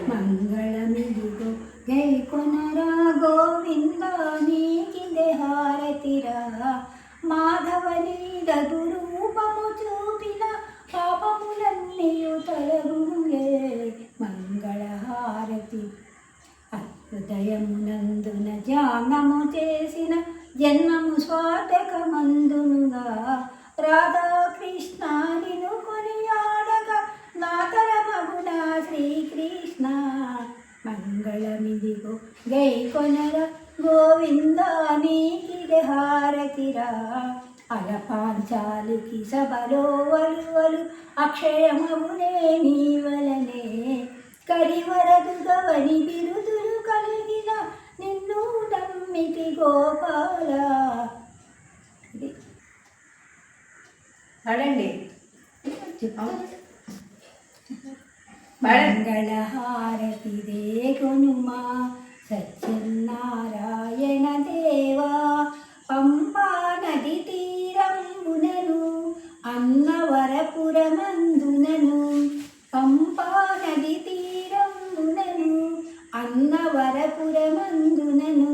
మంగళమిదిగో గై కొనరా గోవింద నీకిదే హారతిరా మాధవని రఘురూపము చూపిన పాపములన్నీయు తొలగులే మంగళహారతి హృదయమునందున ధ్యానము చేసిన జన్మము స్వార్థకమందునుగా రాధాకృష్ణ నిను కొనియాడగా నాతరమగుణ శ్రీకృష్ణ మంగళమిదిగో గై కొనర గోవింద నీకిదే హారతిరా అలపాంచాలికి సభలో వలువలు అక్షయమగునే నీవలనే కరివరదుగవని బిరుదులు కలిగిన నిన్ను నమ్మితి గోపాల. పాడండి. మంగళహారతి దే కొనుమా సత్యనారాయణ దేవా పంపా నది తీరంబునను అన్నవరపురమందునను పంపా నది తీరంబునను అన్నవరపురమందునను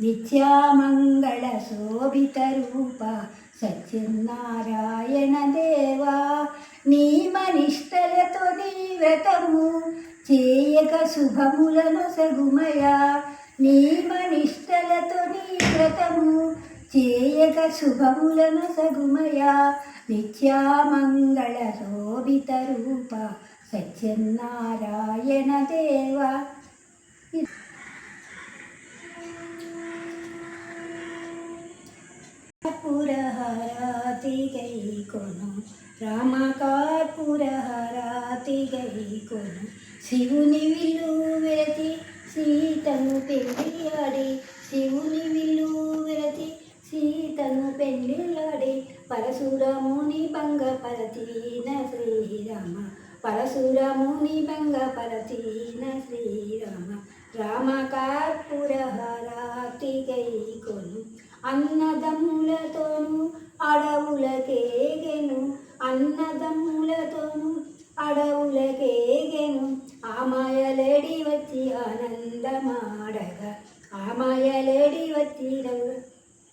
నిత్యామంగళ శోభిత రూప సత్యనారాయణ దేవా నీ మనిష్టలతో నీ వ్రతము చేయక శుభములను సగుమయా నీ మనిష్టలతో నీ వ్రతము చేయక శుభములను సగుమయా నిత్యామంగళ శోభిత రూప సత్యనారాయణ దేవా. కర్పూరహారతి గై కొను రామ కర్పూరహారతి గై కొను శివుని విల్లు విరతి సీతను పెళ్ళియాడి శివుని విల్లు విరతి సీతను పెళ్ళియాడి పరశురాముని భంగపరతీన శ్రీరామ పరశురాముని భంగపరతీన శ్రీరామ రామ కర్పూరహారతి గై కొను అన్నదమ్ములతోను అడవులకేగెను అన్నదమ్ములతోను అడవులకేగెను ఆమాయలేడి వచ్చి ఆనందమాడగా ఆమాయలేడి వచ్చి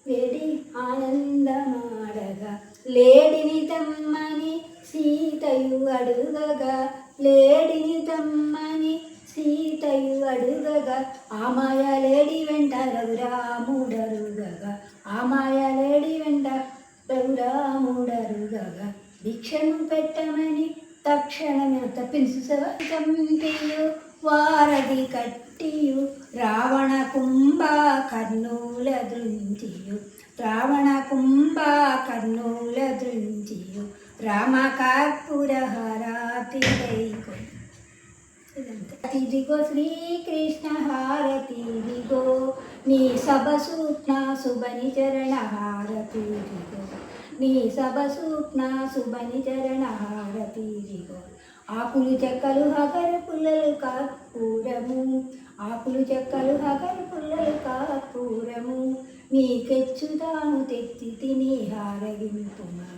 లేడి ఆనందమాడగా లేడిని తమ్మని సీతయు అడుగగా లేడిని తమ్మని సీతయు అడుగగా ఆమాయలేడి వెంట రఘురాముడరుగగా ఆమాయలేడి వెంట రఘురాముడరుగగా భిక్షను పెట్టమని తక్షణమే తప్పించు వారధి కట్టియు రావణ కుంభ కర్ణూల దృంచియు రావణ కుంభ కర్ణూల దృంచియు రామ కర్పూరహారతి గై కొను. ఇదిగో శ్రీకృష్ణ హారతి దిగో నీ సభ సూక్ష్ణ శుభని చరణ హారతి దిగో నీ సభ సూక్ష్ణ శుభని చరణ హారతి దిగో ఆకులు చెక్కలు హగరు పుల్లలు కర్పూరము ఆకులు చెక్కలు హగరు పుల్లలు కర్పూరము నీకెచ్చుతాను తెచ్చి తిని హారగింపుమా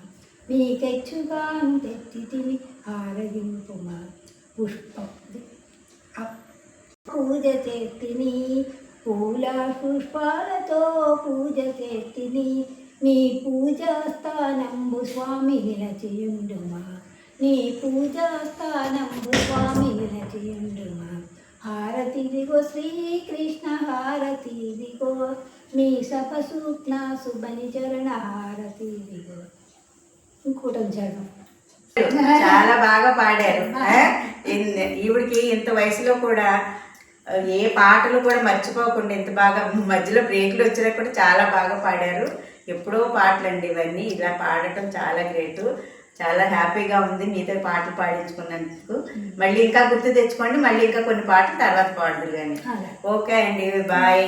నీకెచ్చుగాను తెచ్చి తిని హారగింపుమా పుష్పం పూజ చేతిని పూల పుష్పాలతో పూజ చేతిని నీ పూజా స్థానంబు స్వామి నిలచియుండుమా నీ పూజా స్థానంబు స్వామి నిలచియుండుమా హారతి దిగో శ్రీకృష్ణ హారతి దిగో నీ సపసూక్ష్ణ శుభని చరణ హారతి దిగో. ఇంకోటం చరణం. చాలా బాగా పాడారు. ఈవిడికి ఇంత వయసులో కూడా ఏ పాటలు కూడా మర్చిపోకుండా ఇంత బాగా మధ్యలో బ్రేక్లు వచ్చినా కూడా చాలా బాగా పాడారు. ఎప్పుడో పాటలు అండి ఇవన్నీ. ఇలా పాడటం చాలా గ్రేటు. చాలా హ్యాపీగా ఉంది మీతో పాటలు పాడించుకున్నందుకు. మళ్ళీ ఇంకా గుర్తు తెచ్చుకోండి. మళ్ళీ ఇంకా కొన్ని పాటలు తర్వాత పాడదురు కానీ. ఓకే అండి, బాయ్.